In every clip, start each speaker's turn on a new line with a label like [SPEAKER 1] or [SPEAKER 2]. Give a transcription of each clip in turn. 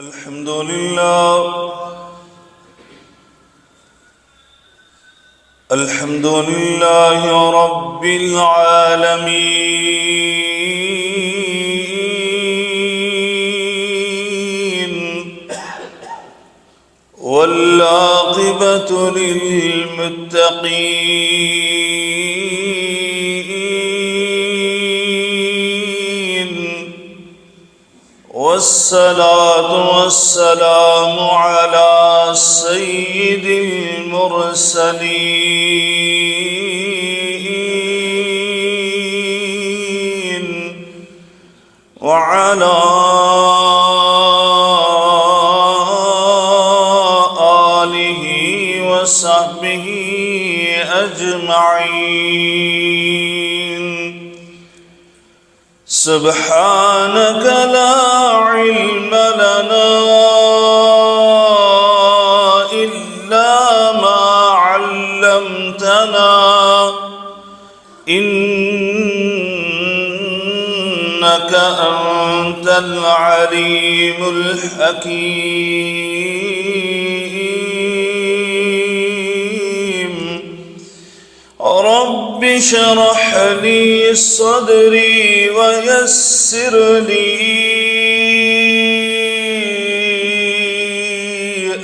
[SPEAKER 1] الحمد لله الحمد لله رب العالمين والعاقبة للمتقين والصلاة والسلام على سيد المرسلين وعلى آله وصحبه أجمعين. سبحانك لا علم لنا إلا ما علمتنا إنك أنت العليم الحكيم. رب اشرح لي صدري ويسر لي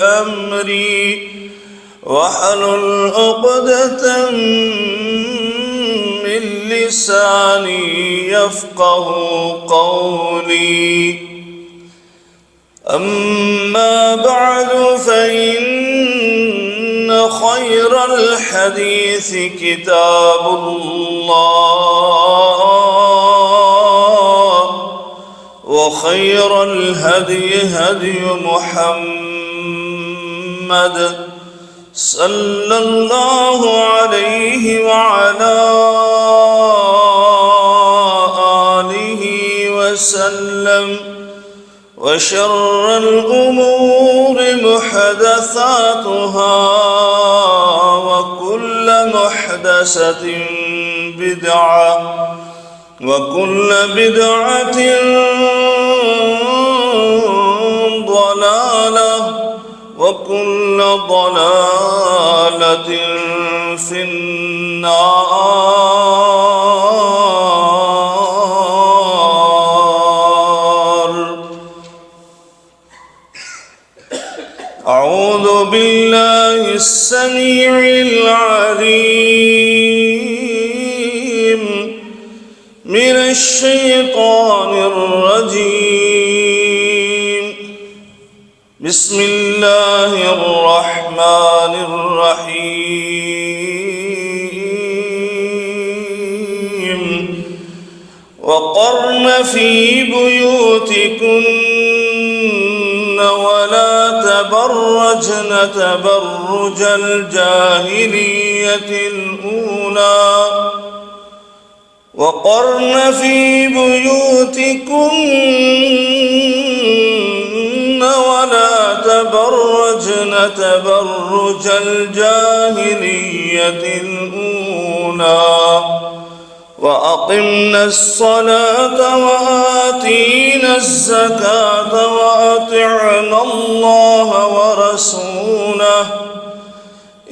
[SPEAKER 1] أمري واحلل عقدة من لساني يفقه قولي. أما بعد فإن خير الحديث كتاب الله وخير الهدي هدي محمد صلى الله عليه وعلى آله وسلم. وشر الأمور محدثاتها وكل محدثة بدعة وكل بدعة ضلالة وكل ضلالة في النار. أعوذ بالله السميع العليم من الشيطان الرجيم. بسم الله الرحمن الرحيم. وقرن في بيوتكن ولا تبرجن تبرج الجاهلية الأولى وقرن في بيوتكن ولا تبرجن تبرج الجاهلية الأولى وأقمنا الصلاة وآتينا الزكاة وأطعنا الله ورسوله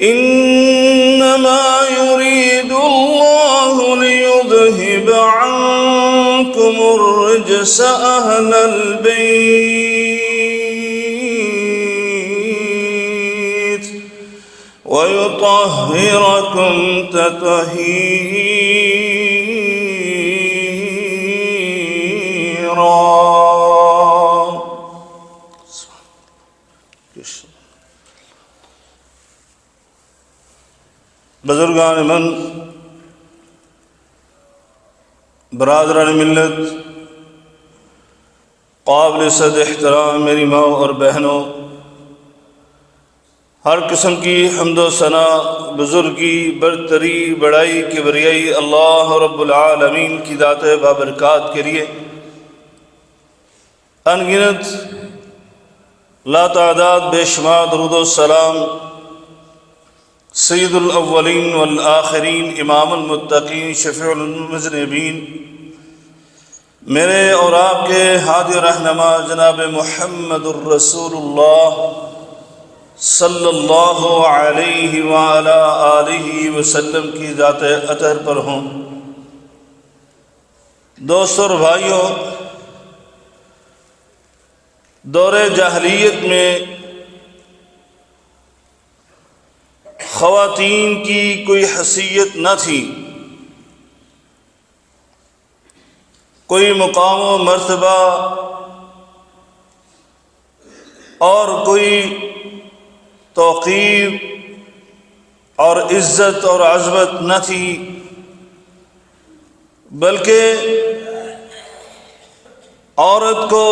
[SPEAKER 1] إنما يريد الله ليذهب عنكم الرجس أهل البيت ويطهركم تطهيرا. بزرگان من، برادران ملت، قابل صد احترام میری ماں اور بہنوں، ہر قسم کی حمد و ثنا، بزرگی، برتری، بڑائی، کبریائی اللہ رب العالمین کی ذات بابرکات کے لیے ان گنت لا تعداد بے شمار درود و سلام سید الاولین والآخرین، امام المتقین، شفیع المذنبین، میرے اور آپ کے ہادی و رہنما جناب محمد الرسول اللہ صلی اللہ علیہ وآلہ آلہ وسلم کی ذات اطہر پر ہوں۔ دوستو اور بھائیوں، دور جاہلیت میں خواتین کی کوئی حیثیت نہ تھی، کوئی مقام و مرتبہ اور کوئی توقیر اور عزت اور عظمت نہ تھی، بلکہ عورت کو،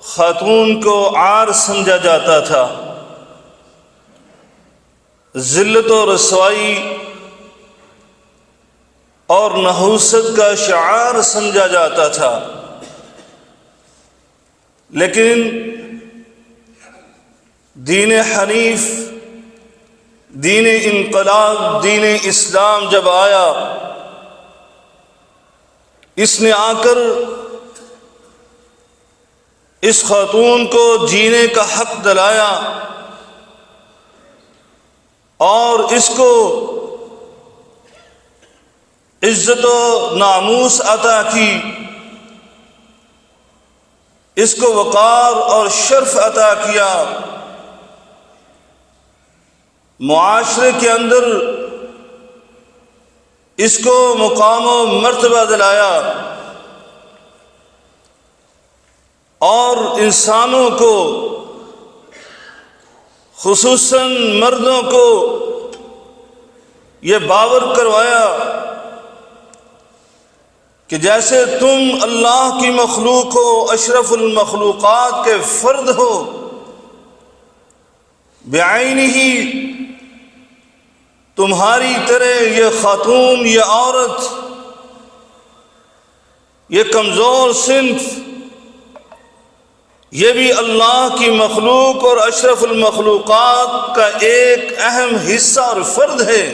[SPEAKER 1] خاتون کو عار سمجھا جاتا تھا، ذلت و رسوائی اور نحوست کا شعار سمجھا جاتا تھا۔ لیکن دین حنیف، دین انقلاب، دین اسلام جب آیا، اس نے آ کر اس خاتون کو جینے کا حق دلایا اور اس کو عزت و ناموس عطا کی، اس کو وقار اور شرف عطا کیا، معاشرے کے اندر اس کو مقام و مرتبہ دلایا اور انسانوں کو، خصوصاً مردوں کو یہ باور کروایا کہ جیسے تم اللہ کی مخلوق ہو، اشرف المخلوقات کے فرد ہو، بعینہ تمہاری طرح یہ خاتون، یہ عورت، یہ کمزور صنف، یہ بھی اللہ کی مخلوق اور اشرف المخلوقات کا ایک اہم حصہ اور فرد ہے۔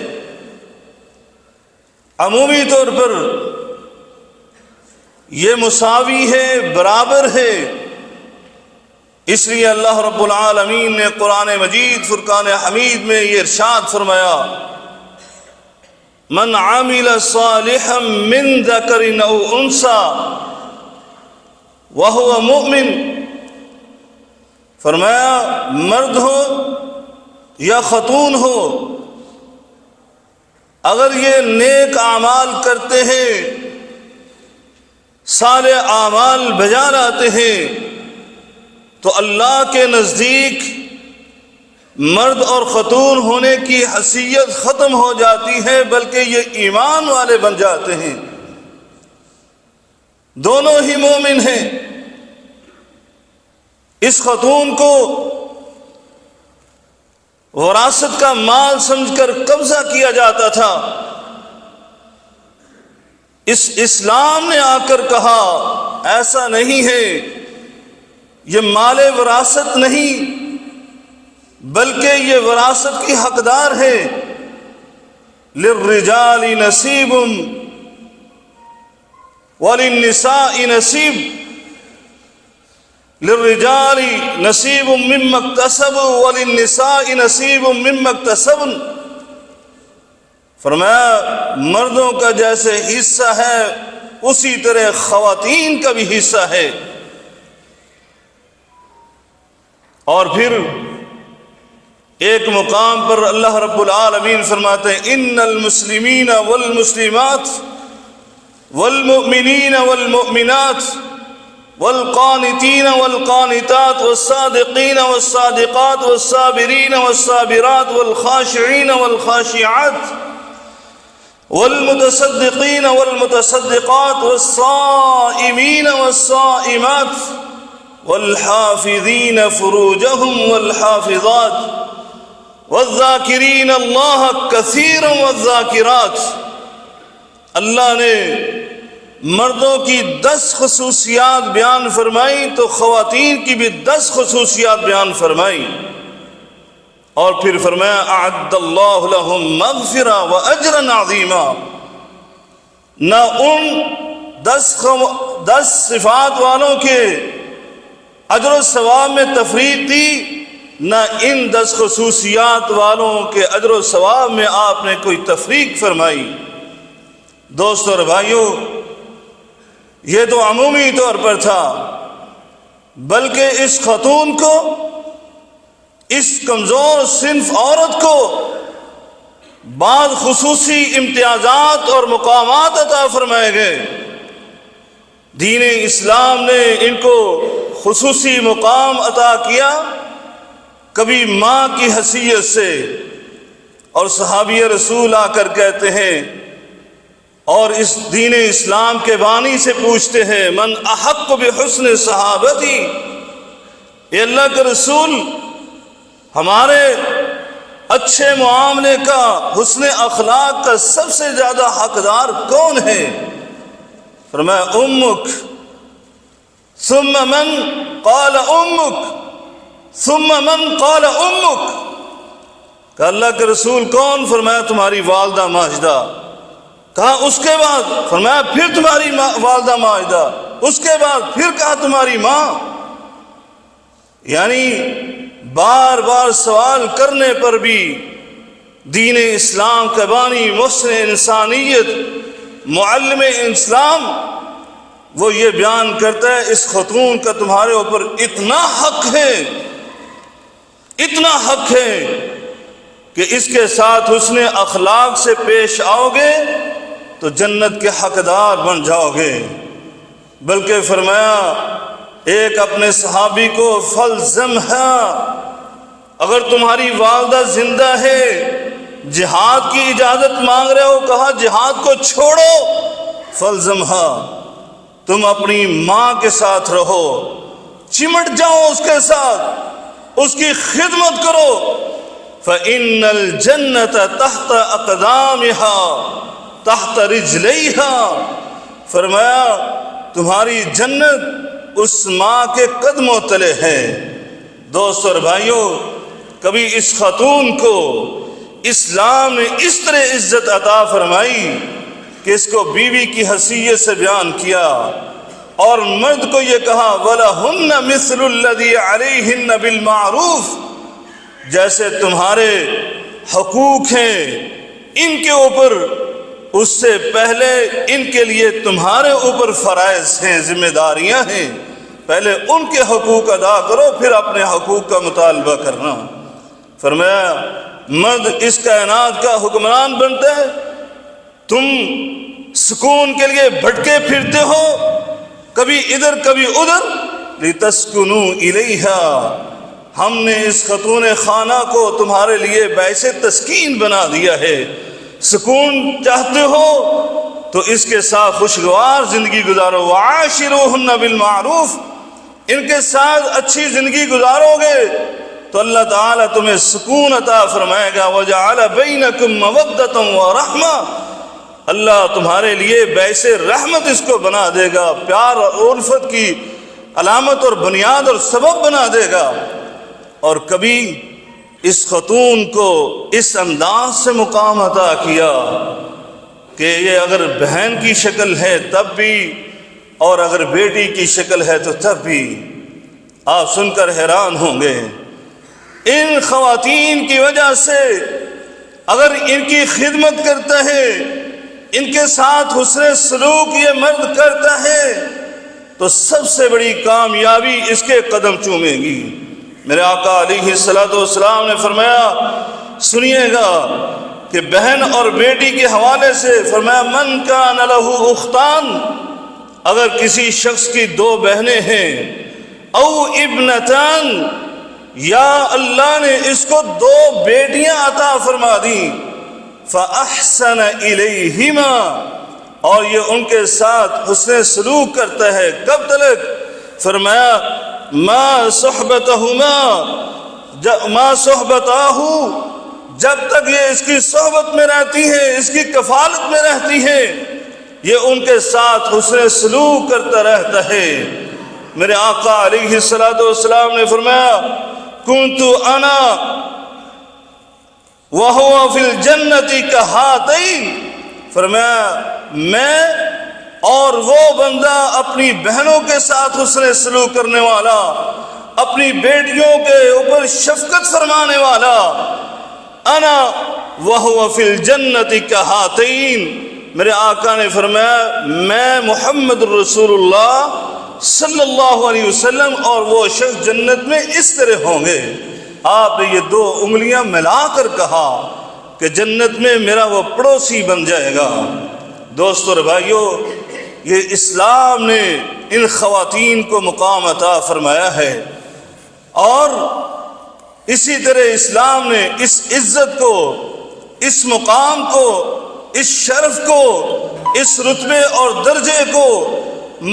[SPEAKER 1] عمومی طور پر یہ مساوی ہے، برابر ہے۔ اس لیے اللہ رب العالمین نے قرآن مجید فرقان حمید میں یہ ارشاد فرمایا، من عمل صالحا من ذکر او انثی وہو مؤمن، فرمایا مرد ہو یا خاتون ہو، اگر یہ نیک اعمال کرتے ہیں، صالح اعمال بجا لاتے ہیں، تو اللہ کے نزدیک مرد اور خاتون ہونے کی حیثیت ختم ہو جاتی ہے، بلکہ یہ ایمان والے بن جاتے ہیں، دونوں ہی مومن ہیں۔ اس خاتون کو وراثت کا مال سمجھ کر قبضہ کیا جاتا تھا۔ اس اسلام نے آ کر کہا ایسا نہیں ہے، یہ مال وراثت نہیں، بلکہ یہ وراثت کی حقدار ہے۔ للرجال نصیب وللنساء نصیب، للرجال نصیب مما اکتسبوا وللنساء نصیب مما اکتسبن، فرمایا مردوں کا جیسے حصہ ہے اسی طرح خواتین کا بھی حصہ ہے۔ اور پھر ایک مقام پر اللہ رب العالمین فرماتے ہیں، ان المسلمین والمسلمات والمؤمنین والمؤمنات والقانتین والقانتات والصادقین والصادقات والصابرین والصابرات والخاشعین والخاشعات والمتصدقین والمتصدقات والصائمین والصائمات والحافظین فروجہم والحافظات والذاکرین اللہ کثیرا والذاکرات۔ اللہ نے مردوں کی 10 خصوصیات بیان فرمائی تو خواتین کی بھی 10 خصوصیات بیان فرمائی، اور پھر فرمایا اعد اللہ لہم مغفرہ و اجرا عظیما۔ نہ ان 10 صفات والوں کے اجر و ثواب میں تفریق دی، نہ ان 10 خصوصیات والوں کے اجر و ثواب میں آپ نے کوئی تفریق فرمائی۔ دوستو اور بھائیوں، یہ تو عمومی طور پر تھا، بلکہ اس خاتون کو، اس کمزور صنف عورت کو بعض خصوصی امتیازات اور مقامات عطا فرمائے گئے۔ دین اسلام نے ان کو خصوصی مقام عطا کیا، کبھی ماں کی حیثیت سے، اور صحابی رسول آ کر کہتے ہیں اور اس دین اسلام کے بانی سے پوچھتے ہیں، من احق بحسن صحابتی، اے اللہ کے رسول، ہمارے اچھے معاملے کا، حسن اخلاق کا سب سے زیادہ حقدار کون ہے؟ فرمایا امک، ثم من؟ قال امک، ثم من؟ قال امک۔ کہ اللہ کے رسول کون؟ فرمایا تمہاری والدہ ماجدہ۔ کہا اس کے بعد؟ فرمایا پھر تمہاری والدہ ماجدہ۔ اس کے بعد پھر کہا تمہاری ماں۔ یعنی بار بار سوال کرنے پر بھی دین اسلام کا بانی، محسن انسانیت، معلم اسلام، وہ یہ بیان کرتا ہے اس خاتون کا تمہارے اوپر اتنا حق ہے، اتنا حق ہے کہ اس کے ساتھ حسن اخلاق سے پیش آؤ گے تو جنت کے حقدار بن جاؤ گے۔ بلکہ فرمایا ایک اپنے صحابی کو، فلزمھا، اگر تمہاری والدہ زندہ ہے، جہاد کی اجازت مانگ رہے ہو، کہا جہاد کو چھوڑو، فلزمھا، تم اپنی ماں کے ساتھ رہو، چمٹ جاؤ اس کے ساتھ، اس کی خدمت کرو۔ فَإِنَّ الْجَنَّةَ تَحْتَ أَقْدَامِهَا تَحْتَ رِجْلَيْهَا، فرمایا تمہاری جنت اس ماں کے قدموں تلے ہے۔ دوستو اور بھائیوں، کبھی اس خاتون کو اسلام نے اس طرح عزت عطا فرمائی کہ اس کو بیوی کی حیثیت سے بیان کیا، اور مرد کو یہ کہا وَلَهُنَّ مِثْلُ الَّذِي عَلَيْهِنَّ بِالْمَعْرُوفِ، جیسے تمہارے حقوق ہیں ان کے اوپر، اس سے پہلے ان کے لیے تمہارے اوپر فرائض ہیں، ذمہ داریاں ہیں، پہلے ان کے حقوق ادا کرو، پھر اپنے حقوق کا مطالبہ کرنا۔ فرمایا مرد اس کائنات کا حکمران بنتا ہے، تم سکون کے لیے بھٹکے پھرتے ہو، کبھی ادھر کبھی ادھر، لِتَسْكُنُوا إِلَيْهَا، ہم نے اس خاتون خانہ کو تمہارے لیے باعث تسکین بنا دیا ہے، سکون چاہتے ہو تو اس کے ساتھ خوشگوار زندگی گزارو، وَعَاشِرُوهُنَّ بِالْمَعْرُوفِ، ان کے ساتھ اچھی زندگی گزارو گے تو اللہ تعالیٰ تمہیں سکون عطا فرمائے گا، وَجَعَلَ بَيْنَكُمْ مَوَدَّةً وَرَحْمَةً، اللہ تمہارے لیے باعث رحمت اس کو بنا دے گا، پیار اور الفت کی علامت اور بنیاد اور سبب بنا دے گا۔ اور کبھی اس خاتون کو اس انداز سے مقام عطا کیا کہ یہ اگر بہن کی شکل ہے تب بھی، اور اگر بیٹی کی شکل ہے تو تب بھی۔ آپ سن کر حیران ہوں گے، ان خواتین کی وجہ سے اگر ان کی خدمت کرتا ہے، ان کے ساتھ حسن سلوک یہ مرد کرتا ہے تو سب سے بڑی کامیابی اس کے قدم چومے گی۔ میرے آقا علیہ السلام نے فرمایا، سنیے گا کہ بہن اور بیٹی کے حوالے سے فرمایا من کان لہ اختان، اگر کسی شخص کی 2 بہنیں ہیں، او ابنتان، یا اللہ نے اس کو 2 بیٹیاں عطا فرما دی، فاحسن الیہما، اور یہ ان کے ساتھ حسن سلوک کرتا ہے، کب تلک؟ فرمایا ما صحبتاہ، جب تک یہ اس کی صحبت میں رہتی ہے، اس کی کفالت میں رہتی ہے، یہ ان کے ساتھ حسن سلوک کرتا رہتا ہے۔ میرے آقا علیہ السلام نے فرمایا کنت انا وہو فی الجنت کہاتین، فرمایا میں اور وہ بندہ اپنی بہنوں کے ساتھ حسن سلوک کرنے والا، اپنی بیٹیوں کے اوپر شفقت فرمانے والا، انا وہو فی الجنت کہاتین، میرے آقا نے فرمایا میں محمد رسول اللہ صلی اللہ علیہ وسلم اور وہ شخص جنت میں اس طرح ہوں گے۔ آپ نے یہ دو انگلیاں ملا کر کہا کہ جنت میں میرا وہ پڑوسی بن جائے گا۔ دوستو اور بھائیو، یہ اسلام نے ان خواتین کو مقام عطا فرمایا ہے، اور اسی طرح اسلام نے اس عزت کو، اس مقام کو، اس شرف کو، اس رتبے اور درجے کو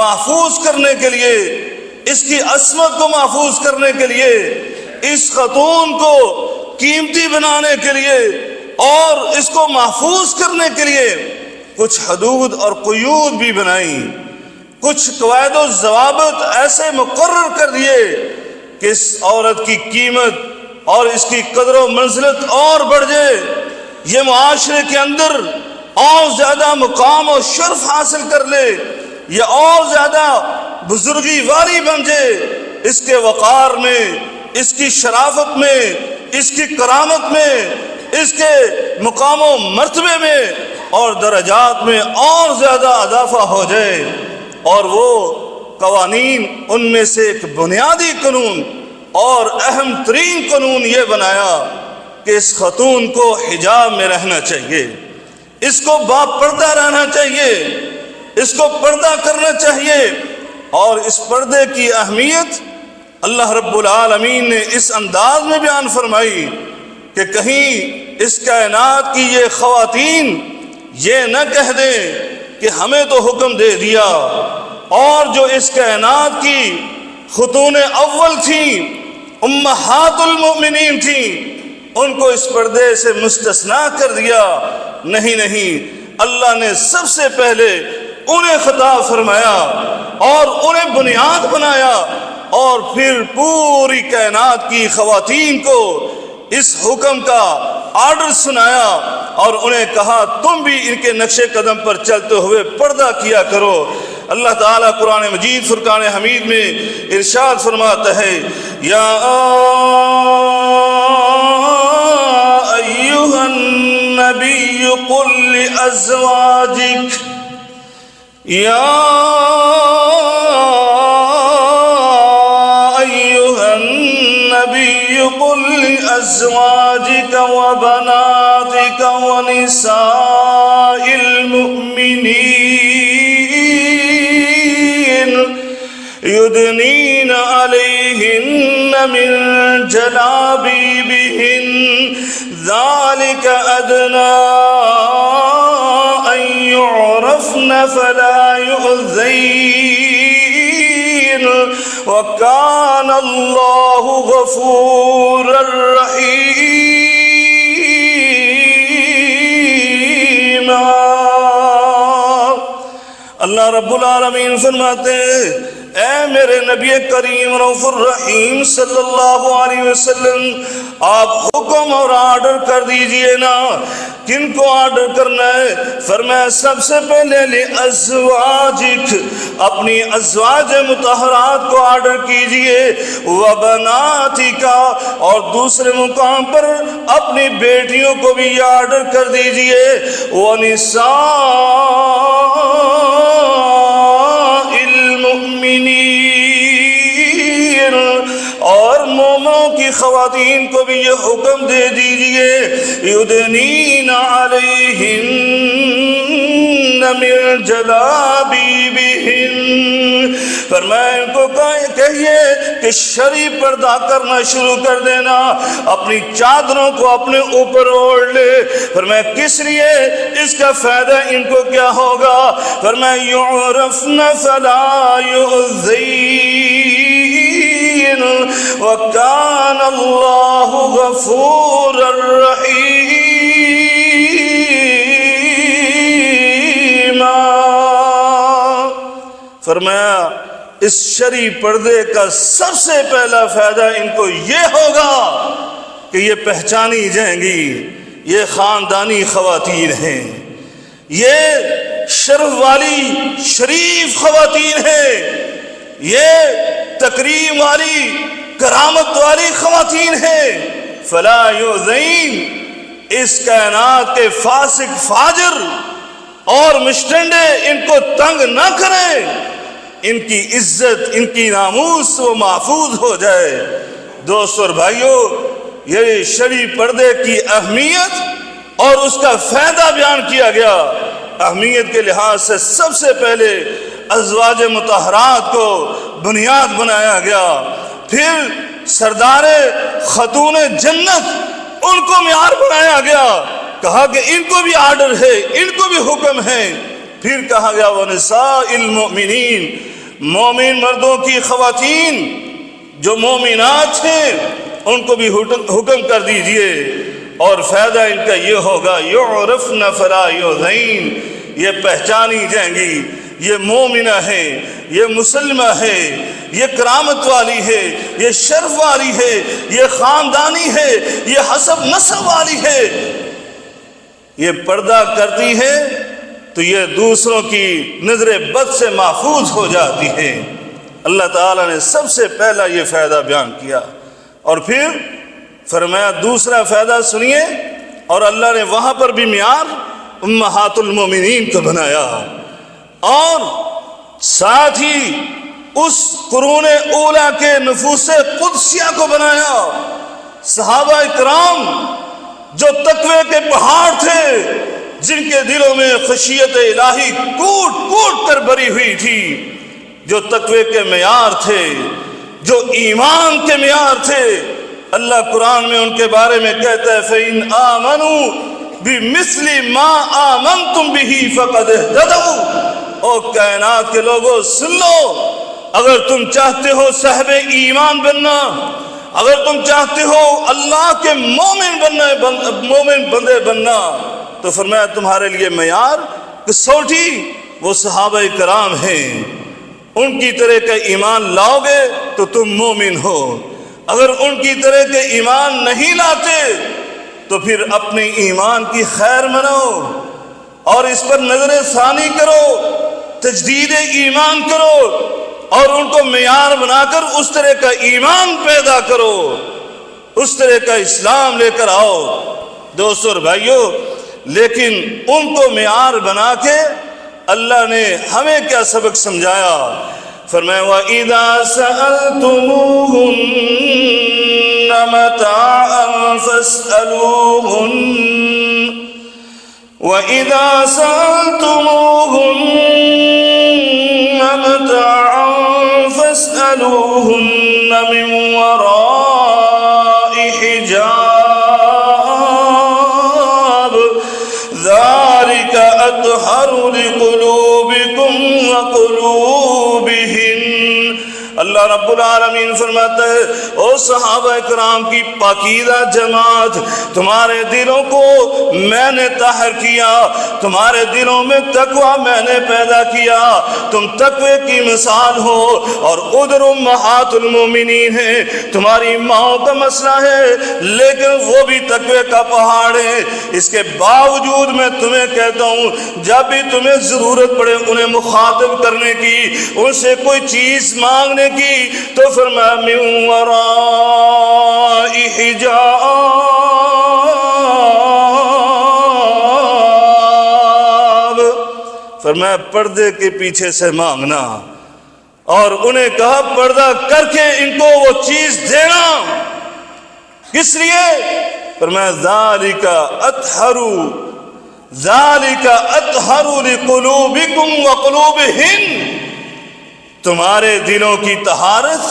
[SPEAKER 1] محفوظ کرنے کے لیے، اس کی عصمت کو محفوظ کرنے کے لیے، اس خاتون کو قیمتی بنانے کے لیے اور اس کو محفوظ کرنے کے لیے کچھ حدود اور قیود بھی بنائیں، کچھ قواعد و ضوابط ایسے مقرر کر دیے کہ اس عورت کی قیمت اور اس کی قدر و منزلت اور بڑھ جائے، یہ معاشرے کے اندر اور زیادہ مقام و شرف حاصل کر لے، یہ اور زیادہ بزرگی والی بن جائے، اس کے وقار میں، اس کی شرافت میں، اس کی کرامت میں، اس کے مقام و مرتبے میں اور درجات میں اور زیادہ اضافہ ہو جائے۔ اور وہ قوانین، ان میں سے ایک بنیادی قانون اور اہم ترین قانون یہ بنایا کہ اس خاتون کو حجاب میں رہنا چاہیے، اس کو با پردہ رہنا چاہیے، اس کو پردہ کرنا چاہیے۔ اور اس پردے کی اہمیت اللہ رب العالمین نے اس انداز میں بیان فرمائی کہ کہیں اس کائنات کی یہ خواتین یہ نہ کہہ دیں کہ ہمیں تو حکم دے دیا، اور جو اس کائنات کی خاتون اول تھیں، امہات المؤمنین تھیں، ان کو اس پردے سے مستثنا کر دیا۔ نہیں نہیں، اللہ نے سب سے پہلے انہیں خطاب فرمایا اور انہیں بنیاد بنایا، اور پھر پوری کائنات کی خواتین کو اس حکم کا آرڈر سنایا اور انہیں کہا تم بھی ان کے نقش قدم پر چلتے ہوئے پردہ کیا کرو۔ اللہ تعالیٰ قرآن مجید فرقان حمید میں ارشاد فرماتا ہے، یا ایھا النبی قل لازواجک، یا قل لأزواجك وبناتك ونساء المؤمنين يدنين عليهن من جلابيبهن ذلك أدنى أن يعرفن فلا يؤذين وَكَانَ اللَّهُ غَفُورًا رَحِيمًا۔ اللہ رب العالمین فرماتے ہیں، اے میرے نبی کریم رؤوف الرحیم صلی اللہ علیہ وسلم، آپ حکم اور آرڈر کر دیجئے نا۔ کن کو آرڈر کرنا ہے؟ فرمایا سب سے پہلے لِأَزْوَاجِكَ، اپنی ازواج مطہرات کو آرڈر کیجئے، وَبَنَاتِكَ، اور دوسرے مقام پر اپنی بیٹیوں کو بھی یہ آرڈر کر دیجئے، وَنِسَاءِ الْمُؤْمِنِينَ، اور مومنوں کی خواتین کو بھی یہ حکم دے دیجئے، یدنین علیہن من جلابیبہن، فرمایا ان کو کہیے کہ شرعی پردہ کرنا شروع کر دینا، اپنی چادروں کو اپنے اوپر اوڑھ لے۔ فرمایا کس لیے؟ اس کا فائدہ ان کو کیا ہوگا؟ فرمایا یعرفن فلا یؤذین وَكَانَ اللَّهُ غَفُورًا رَحِيمًا۔ فرمایا اس شرعی پردے کا سب سے پہلا فائدہ ان کو یہ ہوگا کہ یہ پہچانی جائیں گی، یہ خاندانی خواتین ہیں، یہ شرف والی شریف خواتین ہیں، یہ تکریم والی کرامت والی خواتین ہیں۔ فلا یؤذین، اس کائنات کے فاسق فاجر اور مشٹنڈے ان کو تنگ نہ کریں، ان کی عزت ان کی ناموس وہ محفوظ ہو جائے۔ دوستو اور بھائیو، یہ شرعی پردے کی اہمیت اور اس کا فائدہ بیان کیا گیا۔ اہمیت کے لحاظ سے سب سے پہلے ازواج مطہرات کو بنیاد بنایا گیا، پھر سردار خاتون جنت ان کو معیار بنایا گیا، کہا کہ ان کو بھی آرڈر ہے، ان کو بھی حکم ہے۔ پھر کہا گیا وَنِسَاءِ الْمُؤْمِنِينَ، مومن مردوں کی خواتین جو مومنات ہیں ان کو بھی حکم کر دیجئے، اور فائدہ ان کا یہ ہوگا یعرفن فلا یؤذین، یہ پہچانی جائیں گی، یہ مومنہ ہے، یہ مسلمہ ہے، یہ کرامت والی ہے، یہ شرف والی ہے، یہ خاندانی ہے، یہ حسب نسب والی ہے، یہ پردہ کرتی ہے تو یہ دوسروں کی نظر بد سے محفوظ ہو جاتی ہے۔ اللہ تعالیٰ نے سب سے پہلا یہ فائدہ بیان کیا، اور پھر فرمایا دوسرا فائدہ سنیے، اور اللہ نے وہاں پر بھی معیار امہات المومنین کو بنایا، اور ساتھ ہی اس قرون اولیٰ کے نفوس قدسیہ کو بنایا۔ صحابہ اکرام جو تقوی کے پہاڑ تھے، جن کے دلوں میں خشیت الہی کوٹ کوٹ کر بری ہوئی تھی، جو تقوی کے معیار تھے، جو ایمان کے معیار تھے، اللہ قرآن میں ان کے بارے میں کہتا ہے فَإِنْ آمَنُوا بِمِثْلِ مَا آمَنْتُمْ بِهِ فَقَدْ اهْتَدَوْا۔ او کائنات کے لوگوں سن لو، اگر تم چاہتے ہو صاحب ایمان بننا، اگر تم چاہتے ہو اللہ کے مومن بندے بننا، تو فرمایا تمہارے لیے معیار کسوٹی وہ صحابہ کرام ہیں، ان کی طرح کا ایمان لاؤ گے تو تم مومن ہو، اگر ان کی طرح کے ایمان نہیں لاتے تو پھر اپنے ایمان کی خیر مناؤ اور اس پر نظر ثانی کرو، تجدید ایمان کرو، اور ان کو معیار بنا کر اس طرح کا ایمان پیدا کرو، اس طرح کا اسلام لے کر آؤ۔ دوستو اور بھائیو، لیکن ان کو معیار بنا کے اللہ نے ہمیں کیا سبق سمجھایا؟ فرمایا وَإِذَا سَأَلْتُمُوهُنَّ مَتَاعًا فَاسْأَلُوهُنَّ وَإِذَا سَأَلْتُمُوهُنَّ مَتَاعًا فَاسْأَلُوهُنَّ مِنْ وَرَاءِ حِجَابٍ ذَلِكَ أَطْهَرُ لِقُلُوبِكُمْ وَقُلُوبِهِنَّ۔ اللہ رب العالمین فرماتا ہے او صحابہ کرام کی پاکیزہ جماعت، تمہارے دلوں کو میں نے طاہر کیا، تمہارے دلوں میں تقوی میں نے پیدا کیا، تم تقوی کی مثال ہو، اور ادھر امہات المومنین ہیں، تمہاری ماؤں کا مسئلہ ہے لیکن وہ بھی تقوی کا پہاڑ ہے۔ اس کے باوجود میں تمہیں کہتا ہوں جب بھی تمہیں ضرورت پڑے انہیں مخاطب کرنے کی، ان سے کوئی چیز مانگنے کی، تو فرمایا من وراء حجاب، فرمایا پردے کے پیچھے سے مانگنا، اور انہیں کہا پردہ کر کے ان کو وہ چیز دینا، کس لیے؟ فرمایا ذالک اطہر لقلوبکم وقلوبہن، تمہارے دلوں کی طہارت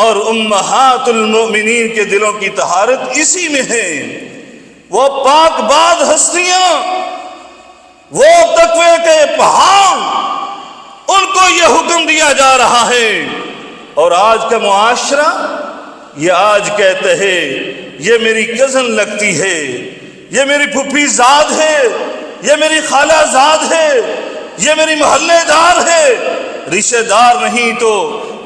[SPEAKER 1] اور امہات المؤمنین کے دلوں کی طہارت اسی میں ہے۔ وہ پاک باد ہستیاں، وہ تقوی کے پہاڑ، ان کو یہ حکم دیا جا رہا ہے، اور آج کا معاشرہ یہ آج کہتے ہیں یہ میری کزن لگتی ہے، یہ میری پھپھی زاد ہے، یہ میری خالہ زاد ہے، یہ میری محلے دار ہے، رشتہ دار نہیں تو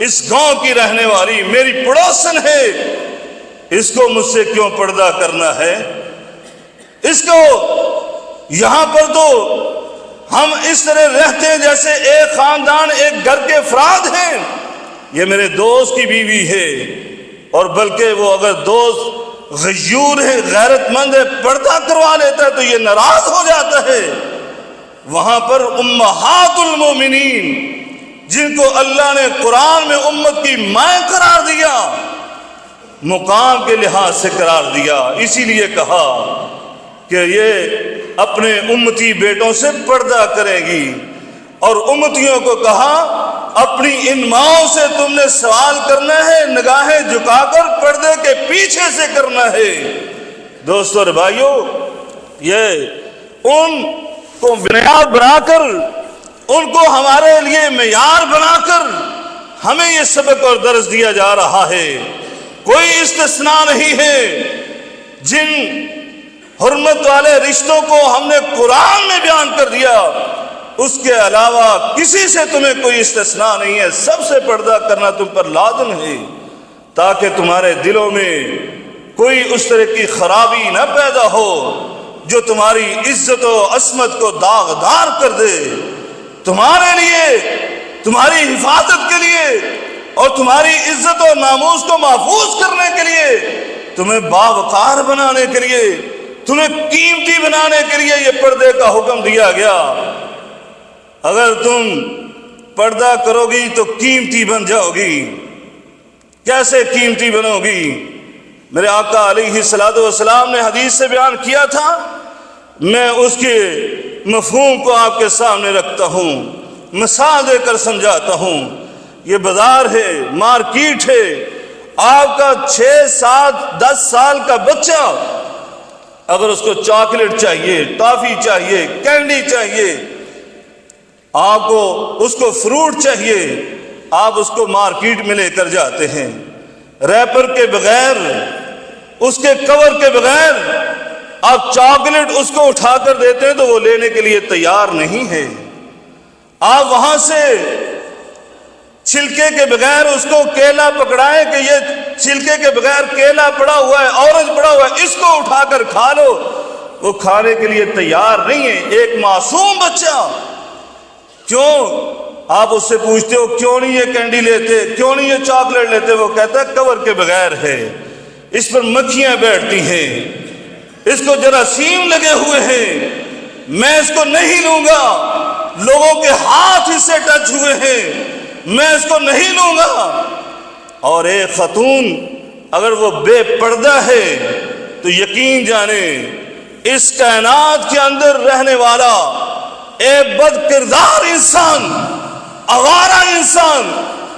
[SPEAKER 1] اس گاؤں کی رہنے والی میری پڑوسن ہے، اس کو مجھ سے کیوں پردہ کرنا ہے؟ اس کو یہاں پر تو ہم اس طرح رہتے ہیں جیسے ایک خاندان، ایک گھر کے افراد ہیں. یہ میرے دوست کی بیوی ہے، اور بلکہ وہ اگر دوست غیور ہے، غیرت مند ہے، پردہ کروا لیتا ہے تو یہ ناراض ہو جاتا ہے. وہاں پر امہات المومنین، جن کو اللہ نے قرآن میں امت کی مائیں قرار دیا، مقام کے لحاظ سے قرار دیا، اسی لیے کہا کہ یہ اپنے امتی بیٹوں سے پردہ کرے گی. اور امتیوں کو کہا اپنی ان ماؤں سے تم نے سوال کرنا ہے، نگاہیں جھکا کر پردے کے پیچھے سے کرنا ہے. دوستو اور بھائیو، یہ ان کو بنیاد بنا کر، ان کو ہمارے لیے معیار بنا کر ہمیں یہ سبق اور درس دیا جا رہا ہے. کوئی استثناء نہیں ہے. جن حرمت والے رشتوں کو ہم نے قرآن میں بیان کر دیا، اس کے علاوہ کسی سے تمہیں کوئی استثناء نہیں ہے. سب سے پردہ کرنا تم پر لازم ہے، تاکہ تمہارے دلوں میں کوئی اس طرح کی خرابی نہ پیدا ہو جو تمہاری عزت و عصمت کو داغدار کر دے. تمہارے لیے، تمہاری حفاظت کے لیے اور تمہاری عزت و ناموس کو محفوظ کرنے کے لیے، تمہیں باوقار بنانے کے لیے، تمہیں قیمتی بنانے کے لیے یہ پردے کا حکم دیا گیا. اگر تم پردہ کرو گی تو قیمتی بن جاؤ گی. کیسے قیمتی بنو گی؟ میرے آقا علیہ الصلوۃ والسلام نے حدیث سے بیان کیا تھا، میں اس کے مفہوم کو آپ کے سامنے رکھتا ہوں، مثال دے کر سمجھاتا ہوں. یہ بازار ہے، مارکیٹ ہے. آپ کا 6 7 10 سال کا بچہ اگر اس کو چاکلیٹ چاہیے، ٹافی چاہیے، کینڈی چاہیے، آپ کو اس کو فروٹ چاہیے، آپ اس کو مارکیٹ میں لے کر جاتے ہیں. ریپر کے بغیر، اس کے کور کے بغیر آپ چاکلیٹ اس کو اٹھا کر دیتے ہیں تو وہ لینے کے لیے تیار نہیں ہے. آپ وہاں سے چھلکے کے بغیر اس کو کیلا پکڑائیں کہ یہ چھلکے کے بغیر کیلا پڑا ہوا ہے، اورنج پڑا ہوا ہے، اس کو اٹھا کر کھا لو، وہ کھانے کے لیے تیار نہیں ہے. ایک معصوم بچہ، کیوں آپ اس سے پوچھتے ہو کیوں نہیں یہ کینڈی لیتے، کیوں نہیں یہ چاکلیٹ لیتے؟ وہ کہتا ہے کور کے بغیر ہے، اس پر مکھیاں بیٹھتی ہیں، اس کو جراثیم لگے ہوئے ہیں، میں اس کو نہیں لوں گا، لوگوں کے ہاتھ اس سے ٹچ ہوئے ہیں، میں اس کو نہیں لوں گا. اور ایک خاتون اگر وہ بے پردہ ہے تو یقین جانے اس کائنات کے اندر رہنے والا ایک بد کردار انسان، آوارہ انسان،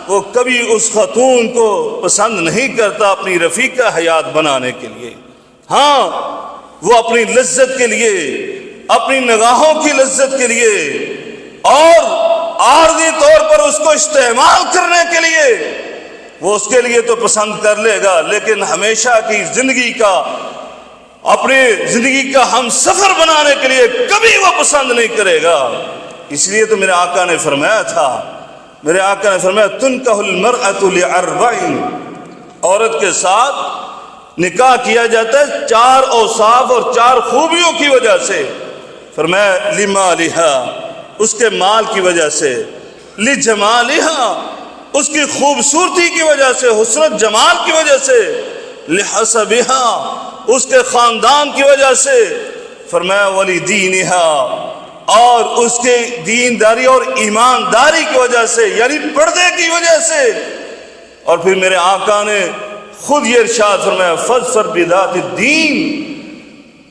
[SPEAKER 1] وہ کبھی اس خاتون کو پسند نہیں کرتا اپنی رفیقہ حیات بنانے کے لیے. ہاں، وہ اپنی لذت کے لیے، اپنی نگاہوں کی لذت کے لیے اور عارضی طور پر اس کو استعمال کرنے کے لیے وہ اس کے لیے تو پسند کر لے گا، لیکن ہمیشہ کی زندگی کا، اپنی زندگی کا ہم سفر بنانے کے لیے کبھی وہ پسند نہیں کرے گا. اس لیے تو میرے آقا نے فرمایا تھا، میرے آقا نے فرمایا تنکح المرأۃ لاربع، عورت کے ساتھ نکاح کیا جاتا ہے 4 اوصاف اور 4 خوبیوں کی وجہ سے. فرمایا لمالہا، اس کے مال کی وجہ سے، لجمالہا، اس کی خوبصورتی کی وجہ سے، حسن جمال کی وجہ سے، لحسبہا، اس کے خاندان کی وجہ سے. فرمایا ولدینہا، اور اس کے دینداری اور ایمانداری کی وجہ سے، یعنی پردے کی وجہ سے. اور پھر میرے آقا نے خود یہ ارشاد فرمایا فاظفر بذات الدین،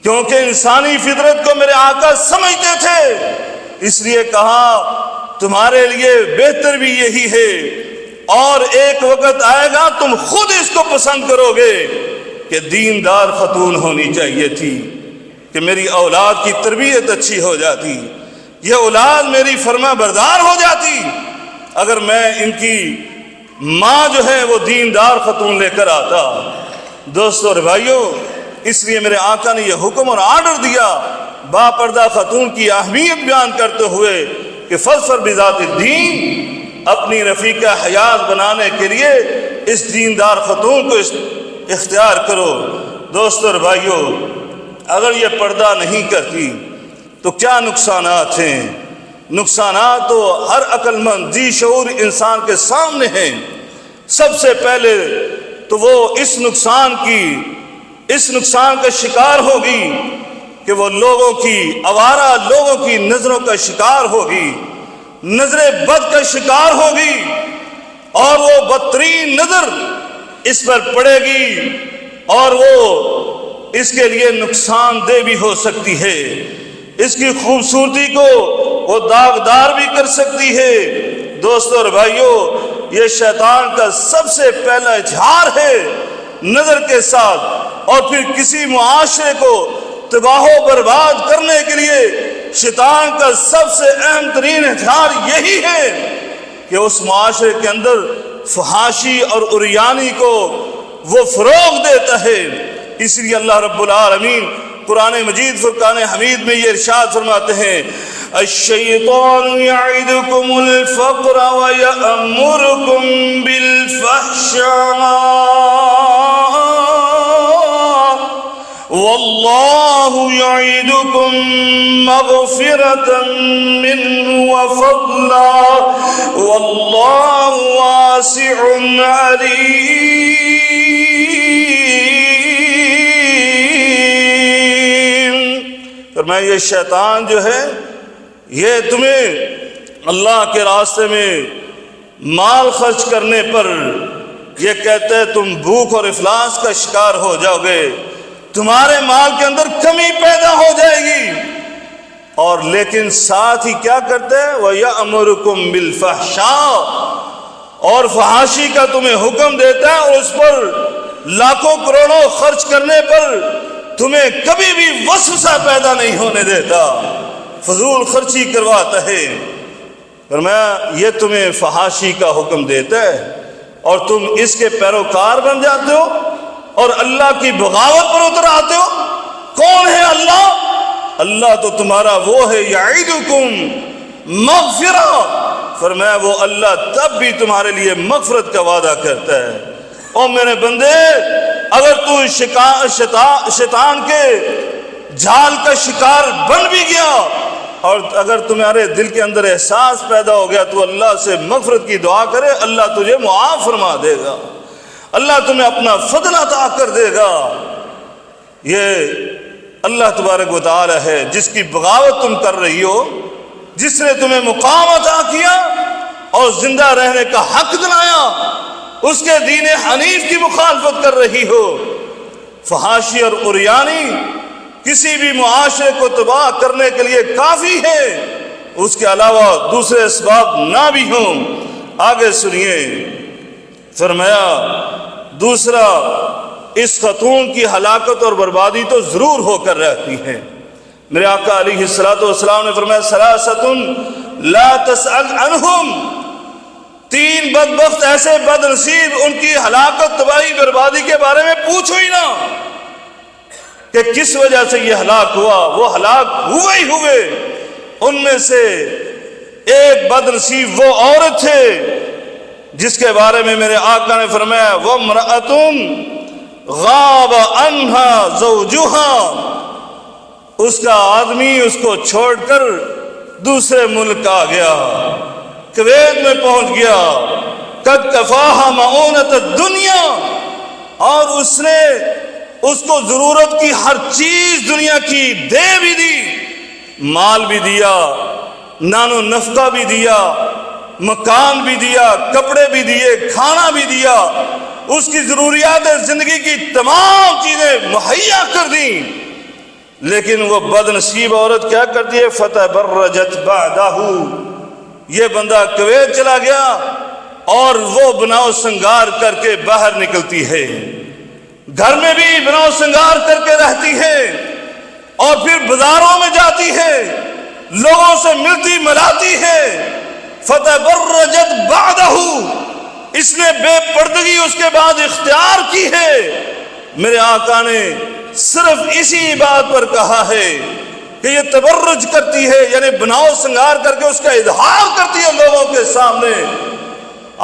[SPEAKER 1] کیونکہ انسانی فطرت کو میرے آقا سمجھتے تھے، اس لیے کہا تمہارے لیے بہتر بھی یہی ہے، اور ایک وقت آئے گا تم خود اس کو پسند کرو گے کہ دیندار خاتون ہونی چاہیے تھی، کہ میری اولاد کی تربیت اچھی ہو جاتی، یہ اولاد میری فرما بردار ہو جاتی اگر میں ان کی ماں جو ہے وہ دیندار خاتون لے کر آتا. دوستو اور بھائیو، اس لیے میرے آقا نے یہ حکم اور آرڈر دیا با پردہ خاتون کی اہمیت بیان کرتے ہوئے کہ فاظفر بذات الدین، اپنی رفیقہ حیات بنانے کے لیے اس دیندار خاتون کو اختیار کرو. دوستو اور بھائیو، اگر یہ پردہ نہیں کرتی تو کیا نقصانات ہیں؟ نقصانات تو ہر عقل مند ذی شعور انسان کے سامنے ہیں۔ سب سے پہلے تو وہ اس نقصان کا شکار ہوگی کہ وہ لوگوں کی آوارہ لوگوں کی نظروں کا شکار ہوگی، نظر بد کا شکار ہوگی، اور وہ بدترین نظر اس پر پڑے گی اور وہ اس کے لیے نقصان دہ بھی ہو سکتی ہے، اس کی خوبصورتی کو وہ داغدار بھی کر سکتی ہے۔ دوستو اور بھائیو، یہ شیطان کا سب سے پہلا اظہار ہے نظر کے ساتھ، اور پھر کسی معاشرے کو تباہ و برباد کرنے کے لیے شیطان کا سب سے اہم ترین ہتھیار یہی ہے کہ اس معاشرے کے اندر فحاشی اور عریانی کو وہ فروغ دیتا ہے۔ اس لیے اللہ رب العالمین قرآن مجید فرقان حمید میں یہ ارشاد فرماتے ہیں، الشیطان یعدکم الفقر ویأمرکم بالفحشاء واللہ یعدکم مغفرة منہ وفضلا واللہ واسع علیم۔ فرمایا یہ شیطان جو ہے یہ تمہیں اللہ کے راستے میں مال خرچ کرنے پر یہ کہتے ہیں تم بھوک اور افلاس کا شکار ہو جاؤ گے، تمہارے مال کے اندر کمی پیدا ہو جائے گی، اور لیکن ساتھ ہی کیا کرتے ہیں، وَيَأْمُرُكُمْ بِالْفَحْشَاءِ، اور فحاشی کا تمہیں حکم دیتا ہے، اور اس پر لاکھوں کروڑوں خرچ کرنے پر تمہیں کبھی بھی وسوسہ پیدا نہیں ہونے دیتا، فضول خرچی کرواتا ہے۔ فرمایا یہ تمہیں فحاشی کا حکم دیتا ہے اور تم اس کے پیروکار بن جاتے ہو اور اللہ کی بغاوت پر اتر آتے ہو۔ کون ہے اللہ؟ اللہ تو تمہارا وہ ہے یعیدکم مغفرہ، فرمایا وہ اللہ تب بھی تمہارے لیے مغفرت کا وعدہ کرتا ہے۔ اور میرے بندے، اگر تو شیطان کے جال کا شکار بن بھی گیا اور اگر تمہارے دل کے اندر احساس پیدا ہو گیا تو اللہ سے مغفرت کی دعا کرے، اللہ تجھے معاف فرما دے گا، اللہ تمہیں اپنا فضل عطا کر دے گا۔ یہ اللہ تبارک و تعالی ہے جس کی بغاوت تم کر رہی ہو، جس نے تمہیں مقام عطا کیا اور زندہ رہنے کا حق دلایا، اس کے دین حنیف کی مخالفت کر رہی ہو۔ فحاشی اور عریانی کسی بھی معاشرے کو تباہ کرنے کے لیے کافی ہے، اس کے علاوہ دوسرے اسباب نہ بھی ہوں۔ آگے سنیے، فرمایا دوسرا، اس خاتون کی ہلاکت اور بربادی تو ضرور ہو کر رہتی ہے۔ میرے آقا علیہ الصلوۃ والسلام نے فرمایا ثلاثۃ لا تسأل عنہم، تین بدبخت ایسے بد نصیب، ان کی ہلاکت تباہی بربادی کے بارے میں پوچھو ہی نہ کہ کس وجہ سے یہ ہلاک ہوا، وہ ہلاک ہوئے ہی ہوئے۔ ان میں سے ایک بد نصیب وہ عورت ہے جس کے بارے میں میرے آقا نے فرمایا وَامْرَأَةٌ غَابَ عَنْهَا زَوْجُهَا، اس کا آدمی اس کو چھوڑ کر دوسرے ملک آ گیا، کویت میں پہنچ گیا، قَدْ كَفَاهَا مَعُونَةَ الدُّنْيَا، اور اس نے اس کو ضرورت کی ہر چیز دنیا کی دے بھی دی، مال بھی دیا، نان و نفقہ بھی دیا، مکان بھی دیا، کپڑے بھی دیے، کھانا بھی دیا، اس کی ضروریات زندگی کی تمام چیزیں مہیا کر دیں، لیکن وہ بد نصیب عورت کیا کرتی ہے، فتبرجت بعدہ، یہ بندہ کویت چلا گیا اور وہ بناؤ سنگار کر کے باہر نکلتی ہے، گھر میں بھی بناؤ سنگار کر کے رہتی ہے، اور پھر بازاروں میں جاتی ہے، لوگوں سے ملتی ملاتی ہے۔ فتبرجت بعدہ، اس نے بے پردگی اس کے بعد اختیار کی ہے۔ میرے آقا نے صرف اسی بات پر کہا ہے کہ یہ تبرج کرتی ہے، یعنی بناؤ سنگار کر کے اس کا اظہار کرتی ہے لوگوں کے سامنے،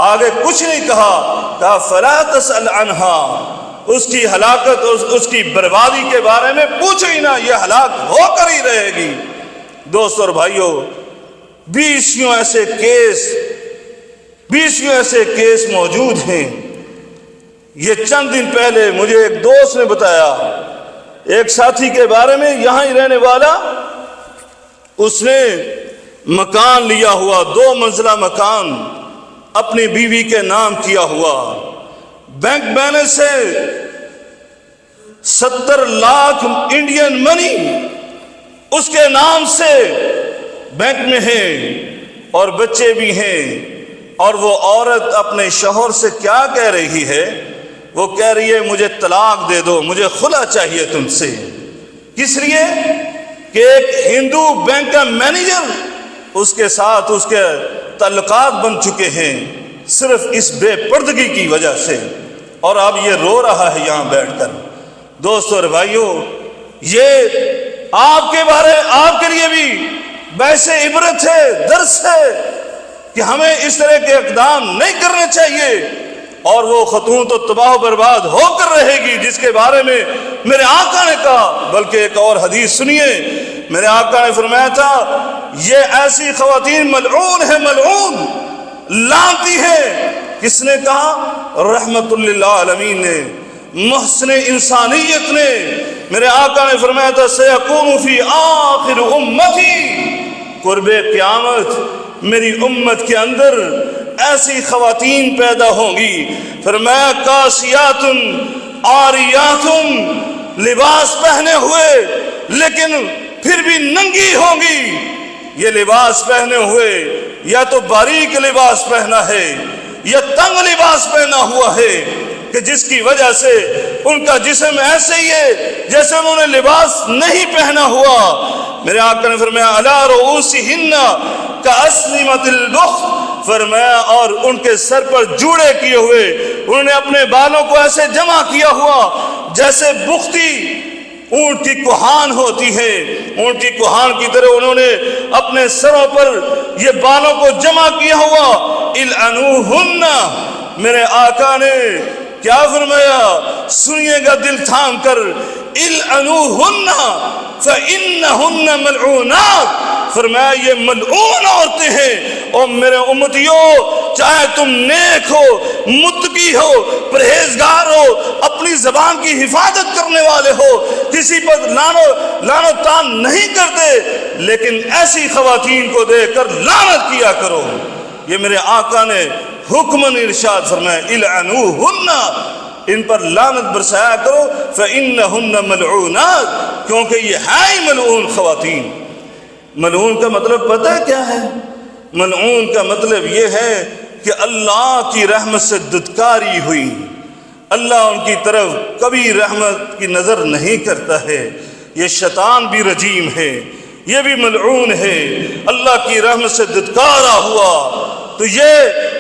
[SPEAKER 1] آگے کچھ نہیں کہا فلا تسأل عنہا، اس کی ہلاکت اس کی بربادی کے بارے میں پوچھو ہی نہ، یہ ہلاک ہو کر ہی رہے گی۔ دوستو اور بھائیو، 20 ایسے کیس موجود ہیں۔ یہ چند دن پہلے مجھے ایک دوست نے بتایا، ایک ساتھی کے بارے میں، یہاں ہی رہنے والا، اس نے مکان لیا ہوا، 2 منزلہ مکان اپنی بیوی کے نام کیا ہوا، بینک بیلنس ہے 70 لاکھ انڈین منی اس کے نام سے بینک میں ہے، اور بچے بھی ہیں۔ اور وہ عورت اپنے شوہر سے کیا کہہ رہی ہے؟ وہ کہہ رہی ہے مجھے طلاق دے دو، مجھے خلا چاہیے تم سے۔ کس لیے؟ کہ ایک ہندو بینک کا مینیجر اس کے ساتھ اس کے تعلقات بن چکے ہیں صرف اس بے پردگی کی وجہ سے، اور اب یہ رو رہا ہے یہاں بیٹھ کر۔ دوستو اور بھائیو، یہ آپ کے لیے بھی بحث عبرت ہے، درس ہے کہ ہمیں اس طرح کے اقدام نہیں کرنے چاہیے، اور وہ خاتون تو تباہ و برباد ہو کر رہے گی جس کے بارے میں میرے آقا نے کہا۔ بلکہ ایک اور حدیث سنیے، میرے آقا نے فرمایا تھا یہ ایسی خواتین ملعون ہے، ملعون، لعنتی ہے۔ کس نے کہا؟ رحمت للعالمین نے، محسن انسانیت نے۔ میرے آقا نے فرمایا تھا سیکون فی آخر امتی، قرب قیامت میری امت کے اندر ایسی خواتین پیدا ہوں گی، فرمایا کاسیات عاریات، لباس پہنے ہوئے لیکن پھر بھی ننگی ہوں گی۔ یہ لباس پہنے ہوئے یا تو باریک لباس پہنا ہے یا تنگ لباس پہنا ہوا ہے کہ جس کی وجہ سے ان کا جسم ایسے ہی ہے جیسے انہوں نے لباس نہیں پہنا ہوا۔ میرے آقا نے فرمایا علی رؤوسہن کاسنمۃ البخت، فرمایا اور ان کے سر پر جوڑے کیے ہوئے، انہوں نے اپنے بالوں کو ایسے جمع کیا ہوا جیسے بختی اونٹ کی کوہان ہوتی ہے، اونٹ کی کوہان کی طرح انہوں نے اپنے سروں پر یہ بالوں کو جمع کیا ہوا۔ العنوہن، میرے آقا نے کیا فرمایا؟ سنیے گا دل تھام کر، العنوہن فإنہن ملعونات، فرمایا یہ ملعون عورتیں ہیں۔ اور میرے امتیوں، چاہے تم نیک ہو، متقی ہو، پرہیزگار ہو، اپنی زبان کی حفاظت کرنے والے ہو، کسی پر لعن و طعن نہیں کرتے، لیکن ایسی خواتین کو دیکھ کر لعنت کیا کرو۔ یہ میرے آقا نے حکماً ارشاد فرمایا العنوہن، ان پر لعنت برسایا کرو، فإنہن ملعونات، کیونکہ یہ ہے ہی ملعون خواتین۔ ملعون کا مطلب پتہ ہے کیا ہے؟ ملعون کا مطلب یہ ہے کہ اللہ کی رحمت سے ددکاری ہوئی، اللہ ان کی طرف کبھی رحمت کی نظر نہیں کرتا ہے۔ یہ شیطان بھی رجیم ہے، یہ بھی ملعون ہے، اللہ کی رحمت سے ددکارا ہوا۔ تو یہ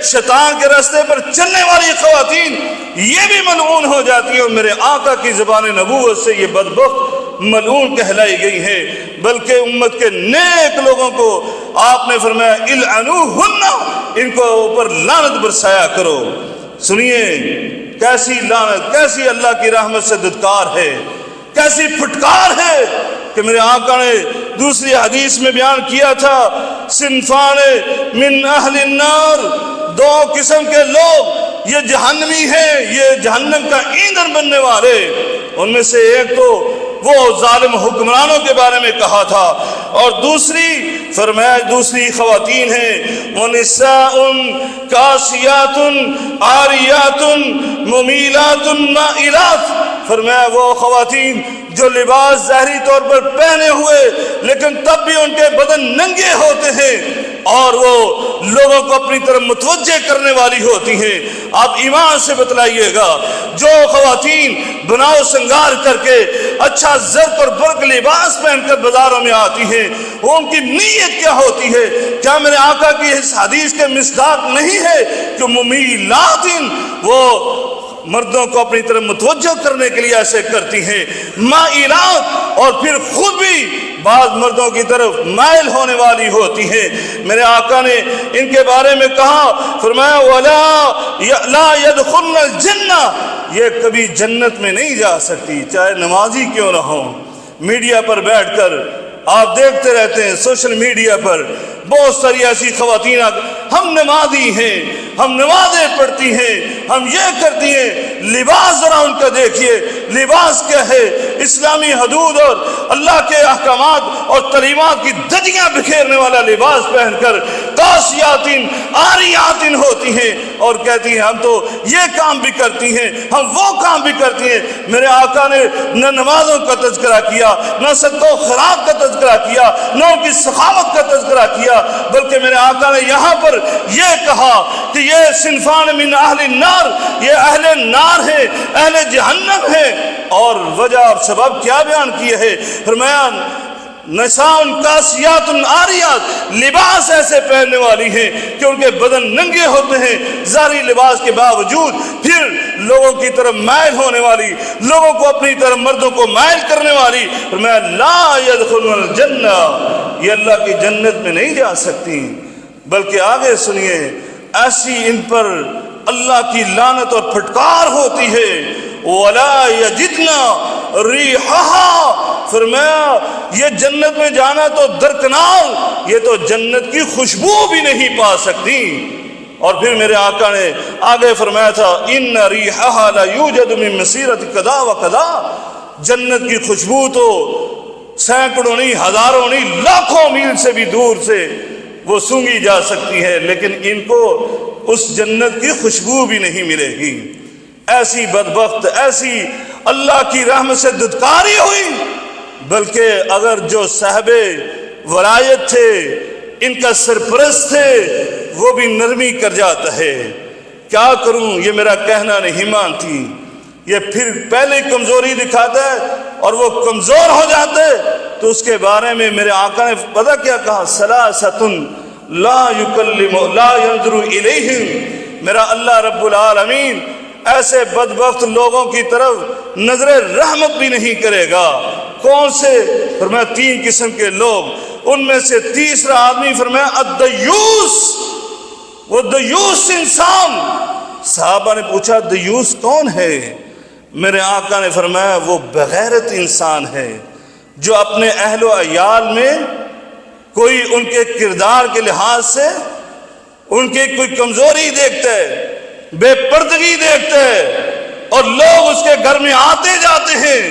[SPEAKER 1] شیطان کے راستے پر چلنے والی خواتین یہ بھی ملعون ہو جاتی ہیں، اور میرے آقا کی زبان نبوت سے یہ بدبخت ملعون کہلائی گئی ہے۔ بلکہ امت کے نیک لوگوں کو آپ نے فرمایا العنوہن، ان کو اوپر لعنت برسایا کرو۔ سنیے کیسی لعنت، کیسی اللہ کی رحمت سے ددکار ہے، کیسی پھٹکار ہے کہ میرے آقا نے دوسری حدیث میں بیان کیا تھا صنفان من اہل النار، 2 قسم کے لوگ یہ جہنمی ہیں، یہ جہنم کا ایندھن بننے والے۔ ان میں سے ایک تو وہ ظالم حکمرانوں کے بارے میں کہا تھا، اور دوسری فرمایا دوسری خواتین ہیں ونساء کاسیات عاریات ممیلات مائلات، فرمایا وہ خواتین جو لباس ظاہری طور پر پہنے ہوئے لیکن تب بھی ان کے بدن ننگے ہوتے ہیں، اور وہ لوگوں کو اپنی طرف متوجہ کرنے والی ہوتی ہیں۔ آپ ایمان سے بتلائیے گا جو خواتین بناؤ سنگار کر کے اچھا زرق اور برق لباس پہن کر بازاروں میں آتی ہیں، وہ ان کی نیت کیا ہوتی ہے؟ کیا میرے آقا کی اس حدیث کے مصداق نہیں ہے کہ ممیلات، وہ مردوں کو اپنی طرف متوجہ کرنے کے لیے ایسے کرتی ہیں، مائلات، اور پھر خود بھی بعض مردوں کی طرف مائل ہونے والی ہوتی ہیں۔ میرے آقا نے ان کے بارے میں کہا، فرمایا وَلَا لَا يَدْخُلْنَ الْجَنَّةِ، یہ کبھی جنت میں نہیں جا سکتی، چاہے نمازی کیوں نہ ہو۔ میڈیا پر بیٹھ کر آپ دیکھتے رہتے ہیں، سوشل میڈیا پر بہت ساری ایسی خواتین ہم نمازی ہیں، ہم نمازیں پڑھتی ہیں، ہم یہ کرتی ہیں، لباس ذرا ان کا دیکھیے، لباس کیا ہے؟ اسلامی حدود اور اللہ کے احکامات اور تعلیمات کی دھجیاں بکھیرنے والا لباس پہن کر قاسیاتن عاریاتن ہوتی ہیں اور کہتی ہیں ہم تو یہ کام بھی کرتی ہیں، ہم وہ کام بھی کرتی ہیں۔ میرے آقا نے نہ نمازوں کا تذکرہ کیا، نہ صدقہ و خیرات کا تذکرہ کیا، نہ ان کی سخاوت کا تذکرہ کیا، بلکہ میرے آقا نے یہاں پر یہ کہا کہ یہ صنفان من اہل النار، یہ اہل نار ہے، اہل جہنم ہے۔ اور وجہ اور سبب کیا بیان کیے ہے؟ فرمایا نساء کاسیات عاریات، لباس ایسے پہننے والی ہیں کہ ان کے بدن ننگے ہوتے ہیں، ظاہری لباس کے باوجود پھر لوگوں کی طرف مائل ہونے والی، لوگوں کو اپنی طرف مردوں کو مائل کرنے والی۔ فرمایا لا يدخلون الجنہ، یہ اللہ کی جنت میں نہیں جا سکتی۔ بلکہ آگے سنیے، ایسی ان پر اللہ کی لعنت اور پھٹکار ہوتی ہے۔ وَلَا يَجِدْنَا رِيحَهَا، فرمایا یہ جنت میں جانا تو درکنار، یہ تو جنت کی خوشبو بھی نہیں پا سکتی۔ اور پھر میرے آقا نے آگے فرمایا تھا إِنَّ رِيحَهَا لَيُوجَدُ مِن مَسِيرَةِ كَذَا وَكَذَا، جنت کی خوشبو تو سینکڑوں نہیں، ہزاروں نہیں، لاکھوں میل سے بھی دور سے وہ سونگی جا سکتی ہے، لیکن ان کو اس جنت کی خوشبو بھی نہیں ملے گی۔ ایسی بدبخت، ایسی اللہ کی رحمت سے دھتکاری ہوئی۔ بلکہ اگر جو صاحب ولایت تھے، ان کا سرپرست تھے، وہ بھی نرمی کر جاتا ہے، کیا کروں یہ میرا کہنا نہیں مانتی، یہ پھر پہلے کمزوری دکھاتا ہے اور وہ کمزور ہو جاتے، تو اس کے بارے میں میرے آقا نے پتہ کیا کہا؟ ثلاثۃ لا یکلم لا ینظر الیہم، میرا اللہ رب العالمین ایسے بدبخت لوگوں کی طرف نظر رحمت بھی نہیں کرے گا۔ کون سے؟ فرمایا تین قسم کے لوگ، ان میں سے تیسرا آدمی فرمایا الدیوس، وہ دیوس انسان۔ صحابہ نے پوچھا دیوس کون ہے؟ میرے آقا نے فرمایا وہ بغیرت انسان ہے، جو اپنے اہل و عیال میں کوئی ان کے کردار کے لحاظ سے ان کی کوئی کمزوری دیکھتا ہے، بے پردگی دیکھتے ہیں، اور لوگ اس کے گھر میں آتے جاتے ہیں،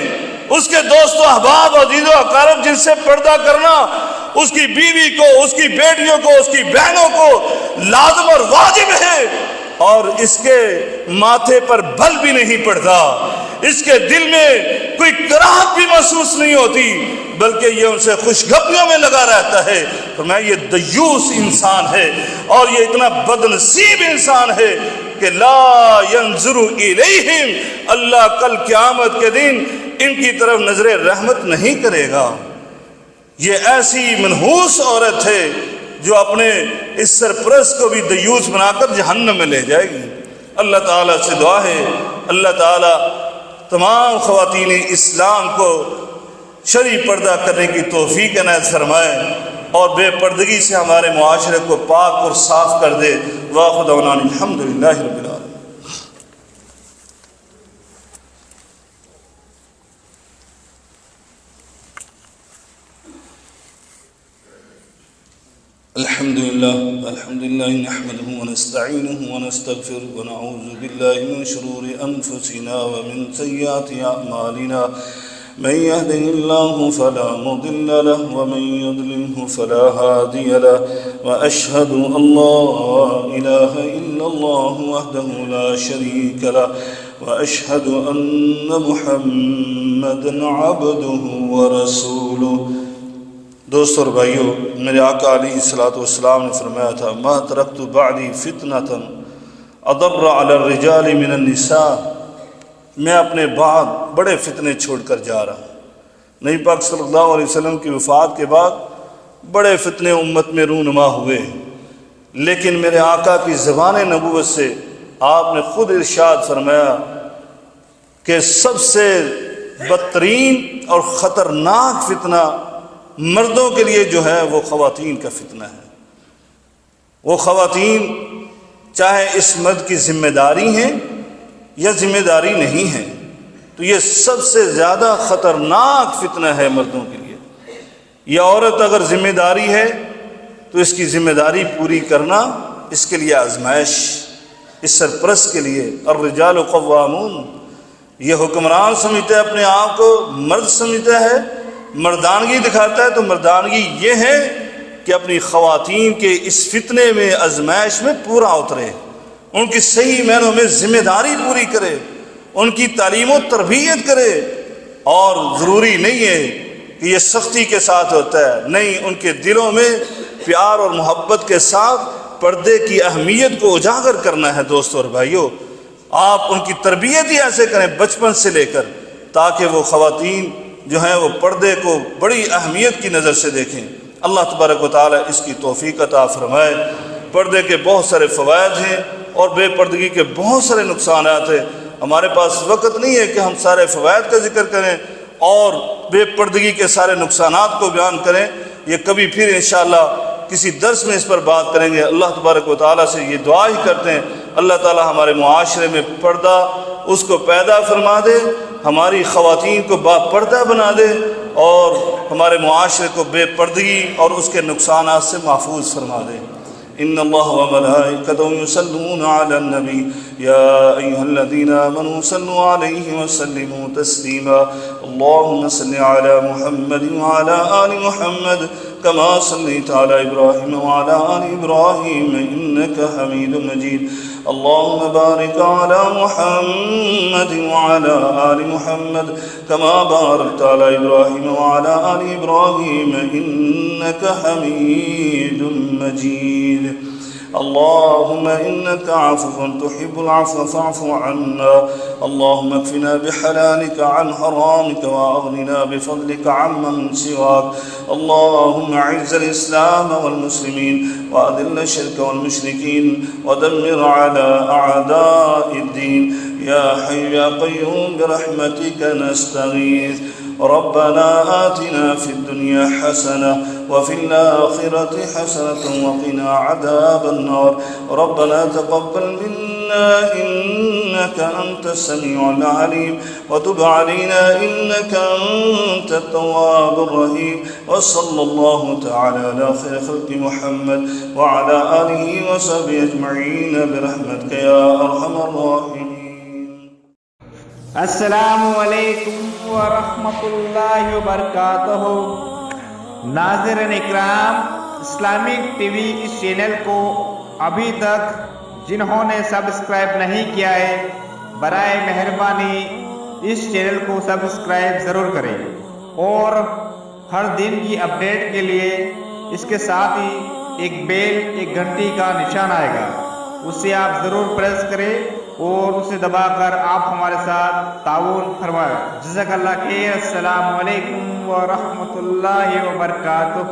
[SPEAKER 1] اس کے دوست و احباب عزیز و اقارب جن سے پردہ کرنا اس کی بیوی کو، اس کی بیٹیوں کو، اس کی بہنوں کو لازم اور واجب ہے، اور اس کے ماتھے پر بل بھی نہیں پڑتا، اس کے دل میں کوئی کراہت بھی محسوس نہیں ہوتی، بلکہ یہ ان سے خوشگپیوں میں لگا رہتا ہے۔ فرمایا یہ دیوس انسان ہے، اور یہ اتنا بد نصیب انسان ہے کہ لا ینظر الیہم، اللہ کل قیامت کے دن ان کی طرف نظر رحمت نہیں کرے گا۔ یہ ایسی منحوس عورت ہے جو اپنے اس سرپرست کو بھی دیوس بنا کر جہنم میں لے جائے گی۔ اللہ تعالیٰ سے دعا ہے اللہ تعالیٰ تمام خواتین اسلام کو شرعی پردہ کرنے کی توفیق عنایت فرمائے، اور بے پردگی سے ہمارے معاشرے کو پاک اور صاف کر دے۔ وآخر دعوانا الحمدللہ رب العالمین۔ الحمد لله نحمده ونستعينه ونستغفره ونعوذ بالله من شرور أنفسنا ومن سيئات أعمالنا، من يهده الله فلا مضل له ومن يضلله فلا هادي له، وأشهد أن لا إله إلا الله وحده لا شريك له، وأشهد أن محمدا عبده ورسوله۔ دوستو اور بھائیو، میرے آقا علیہ السلام نے فرمایا تھا ما ترکت بعدی فتنة اضر علی الرجال من النساء، میں اپنے بعد بڑے فتنے چھوڑ کر جا رہا ہوں۔ نبی پاک صلی اللہ علیہ وسلم کی وفات کے بعد بڑے فتنے امت میں رونما ہوئے، لیکن میرے آقا کی زبان نبوت سے آپ نے خود ارشاد فرمایا کہ سب سے بدترین اور خطرناک فتنہ مردوں کے لیے جو ہے وہ خواتین کا فتنہ ہے۔ وہ خواتین چاہے اس مرد کی ذمہ داری ہیں یا ذمہ داری نہیں ہے، تو یہ سب سے زیادہ خطرناک فتنہ ہے مردوں کے لیے۔ یہ عورت اگر ذمہ داری ہے تو اس کی ذمہ داری پوری کرنا اس کے لیے آزمائش، اس سرپرست کے لیے۔ الرجال قوامون، یہ حکمران سمجھتا ہے اپنے آپ کو، مرد سمجھتا ہے، مردانگی دکھاتا ہے، تو مردانگی یہ ہے کہ اپنی خواتین کے اس فتنے میں، آزمائش میں پورا اترے، ان کی صحیح معنوں میں ذمہ داری پوری کرے، ان کی تعلیم و تربیت کرے۔ اور ضروری نہیں ہے کہ یہ سختی کے ساتھ ہوتا ہے، نہیں، ان کے دلوں میں پیار اور محبت کے ساتھ پردے کی اہمیت کو اجاگر کرنا ہے۔ دوستو اور بھائیو، آپ ان کی تربیت ہی ایسے کریں بچپن سے لے کر، تاکہ وہ خواتین جو ہیں وہ پردے کو بڑی اہمیت کی نظر سے دیکھیں۔ اللہ تبارک و تعالی اس کی توفیق عطا فرمائے۔ پردے کے بہت سارے فوائد ہیں اور بے پردگی کے بہت سارے نقصانات ہیں۔ ہمارے پاس وقت نہیں ہے کہ ہم سارے فوائد کا ذکر کریں اور بے پردگی کے سارے نقصانات کو بیان کریں، یہ کبھی پھر انشاءاللہ کسی درس میں اس پر بات کریں گے۔ اللہ تبارک و تعالیٰ سے یہ دعا ہی کرتے ہیں، اللہ تعالیٰ ہمارے معاشرے میں پردہ اس کو پیدا فرما دے، ہماری خواتین کو با پردہ بنا دے، اور ہمارے معاشرے کو بے پردگی اور اس کے نقصانات سے محفوظ فرما دے۔ ان اللہ وملائکتہ یصلون علی النبی یا ایھا الذین آمنوا صلوا علیہ وسلموا تسلیما اللہم صل علی محمد وعلی آل محمد کما صلیت علی ابراہیم وعلی آل ابراہیم انک حمید مجید اللہم بارک علی محمد وعلی آل محمد کما بارکت علی ابراہیم وعلی آل ابراہیم انک حمید مجید اللهم إنك عفو تحب العفو فاعف عنا اللهم اكفنا بحلالك عن حرامك وأغننا بفضلك عمن سواك اللهم أعز الإسلام والمسلمين وأذل الشرك والمشركين ودمر على أعداء الدين يا حي يا قيوم برحمتك نستغيث ربنا آتنا في الدنيا حسنة وفي الآخرة حسنة وقنا عذاب النار ربنا تقبل منا إنك أنت السميع العليم وتب علينا إنك أنت التواب الرحيم وصلى الله تعالى على خير خلق محمد وعلى آله وصحبه أجمعين برحمتك يا أرحم الراحمين۔
[SPEAKER 2] السلام علیکم ورحمۃ اللہ وبرکاتہ۔ ناظرین اکرام، اسلامک ٹی وی اس چینل کو ابھی تک جنہوں نے سبسکرائب نہیں کیا ہے، برائے مہربانی اس چینل کو سبسکرائب ضرور کریں، اور ہر دن کی اپڈیٹ کے لیے اس کے ساتھ ہی ایک بیل، ایک گھنٹی کا نشان آئے گا، اسے آپ ضرور پریس کریں اور اسے دبا کر آپ ہمارے ساتھ تعاون فرمائیں۔ جزاک اللہ خیر۔ السلام علیکم ورحمۃ اللہ وبرکاتہ۔